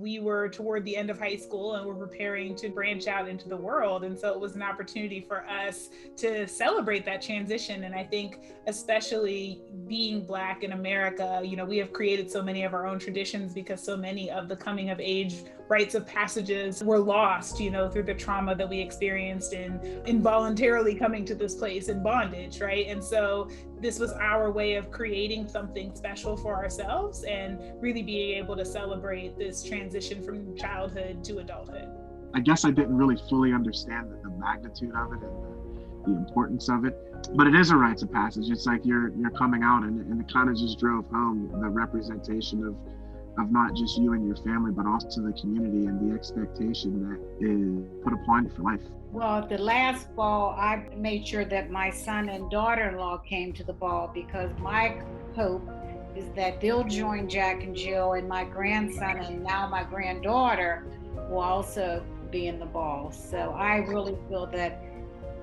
we were toward the end of high school and we're preparing to branch out into the world. And so it was an opportunity for us to celebrate that transition. And I think especially being Black in America, we have created so many of our own traditions because so many of the coming of age rites of passages were lost, through the trauma that we experienced in involuntarily coming to this place in bondage, right? And so this was our way of creating something special for ourselves and really being able to celebrate this transition from childhood to adulthood. I guess I didn't really fully understand the magnitude of it and the importance of it, but it is a rites of passage. It's like you're coming out, and it kind of just drove home the representation of not just you and your family, but also the community and the expectation that is put upon you for life. Well, the last ball, I made sure that my son and daughter-in-law came to the ball because my hope is that they'll join Jack and Jill, and my grandson and now my granddaughter will also be in the ball. So I really feel that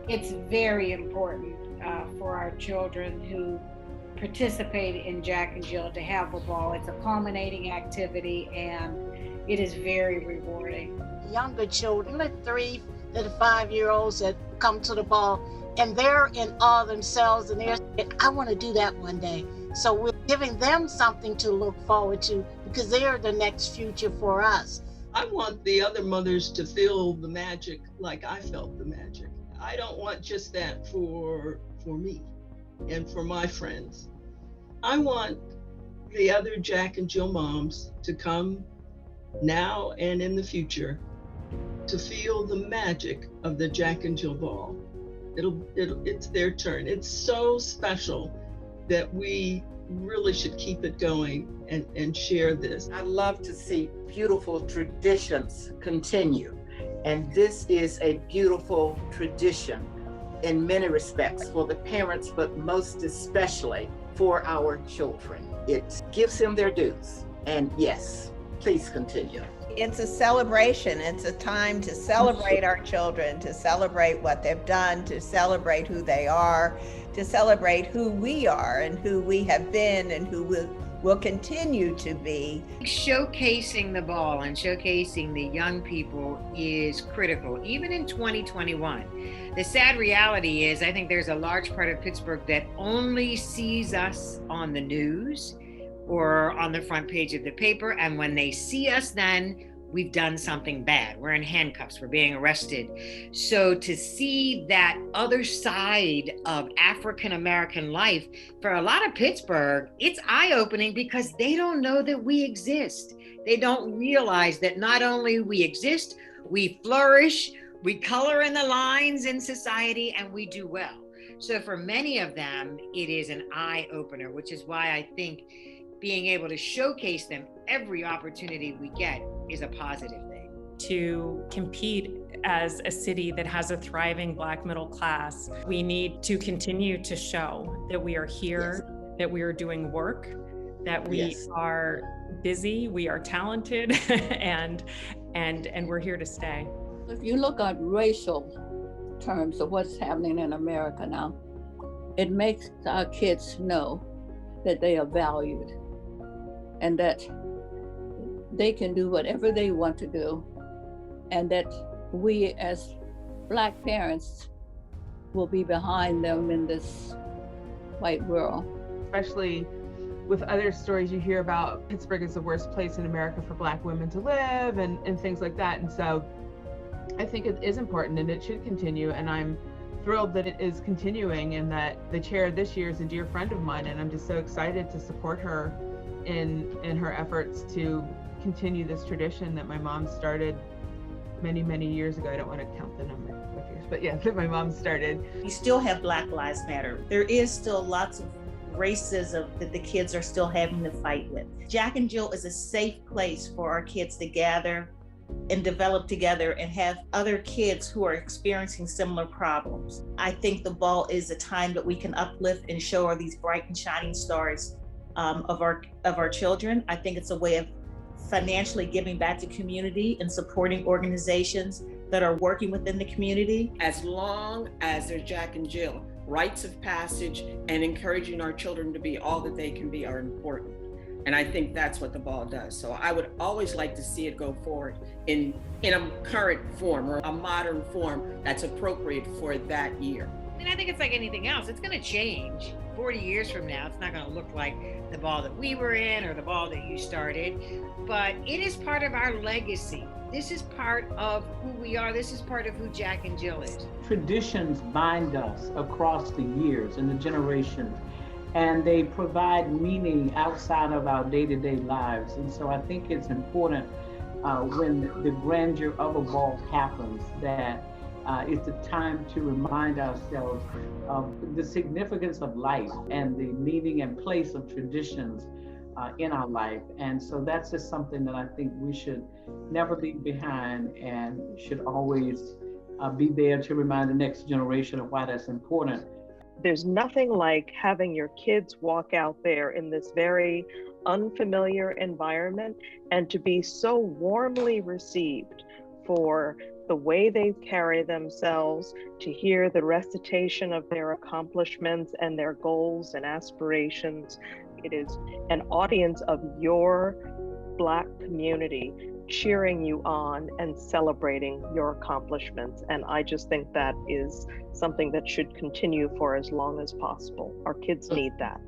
it's very important for our children who participate in Jack and Jill to have a ball. It's a culminating activity and it is very rewarding. Younger children, the 3 to the 5-year-olds that come to the ball, and they're in awe themselves, and they're saying, I want to do that one day. So we're giving them something to look forward to because they're the next future for us. I want the other mothers to feel the magic like I felt the magic. I don't want just that for me and for my friends. I want the other Jack and Jill moms to come now and in the future to feel the magic of the Jack and Jill ball. It's their turn. It's so special that we really should keep it going and share this. I love to see beautiful traditions continue. And this is a beautiful tradition in many respects for the parents, but most especially for our children. It gives them their dues. And yes, please continue. It's a celebration. It's a time to celebrate our children, to celebrate what they've done, to celebrate who they are, to celebrate who we are and who we have been and who will continue to be. Showcasing the ball and showcasing the young people is critical, even in 2021. The sad reality is I think there's a large part of Pittsburgh that only sees us on the news or on the front page of the paper. And when they see us, then we've done something bad. We're in handcuffs, we're being arrested. So to see that other side of African-American life, for a lot of Pittsburgh, it's eye-opening because they don't know that we exist. They don't realize that not only we exist, we flourish, we color in the lines in society, and we do well. So for many of them, it is an eye-opener, which is why I think being able to showcase them every opportunity we get is a positive thing. To compete as a city that has a thriving Black middle class, we need to continue to show that we are here, yes, that we are doing work, that we yes, are busy, we are talented, and we're here to stay. If you look at racial terms of what's happening in America now, it makes our kids know that they are valued and that they can do whatever they want to do, and that we as Black parents will be behind them in this white world. Especially with other stories you hear about Pittsburgh is the worst place in America for Black women to live and things like that. And so I think it is important and it should continue. And I'm thrilled that it is continuing and that the chair this year is a dear friend of mine. And I'm just so excited to support her in her efforts to continue this tradition that my mom started many years ago. I don't want to count the number of years, but yeah, that my mom started. We still have Black Lives Matter. There is still lots of racism that the kids are still having to fight with. Jack and Jill is a safe place for our kids to gather and develop together and have other kids who are experiencing similar problems. I think the ball is a time that we can uplift and show our these bright and shining stars of our children. I think it's a way of financially giving back to community and supporting organizations that are working within the community. As long as there's Jack and Jill, rites of passage and encouraging our children to be all that they can be are important. And I think that's what the ball does. So I would always like to see it go forward in a current form or a modern form that's appropriate for that year. And I think it's like anything else. It's going to change. 40 years from now, it's not going to look like the ball that we were in or the ball that you started, but it is part of our legacy. This is part of who we are. This is part of who Jack and Jill is. Traditions bind us across the years and the generations, and they provide meaning outside of our day-to-day lives. And so I think it's important when the grandeur of a ball happens that it's a time to remind ourselves of the significance of life and the meaning and place of traditions in our life. And so that's just something that I think we should never leave behind and should always be there to remind the next generation of why that's important. There's nothing like having your kids walk out there in this very unfamiliar environment and to be so warmly received for the way they carry themselves, to hear the recitation of their accomplishments and their goals and aspirations. It is an audience of your Black community cheering you on and celebrating your accomplishments. And I just think that is something that should continue for as long as possible. Our kids need that.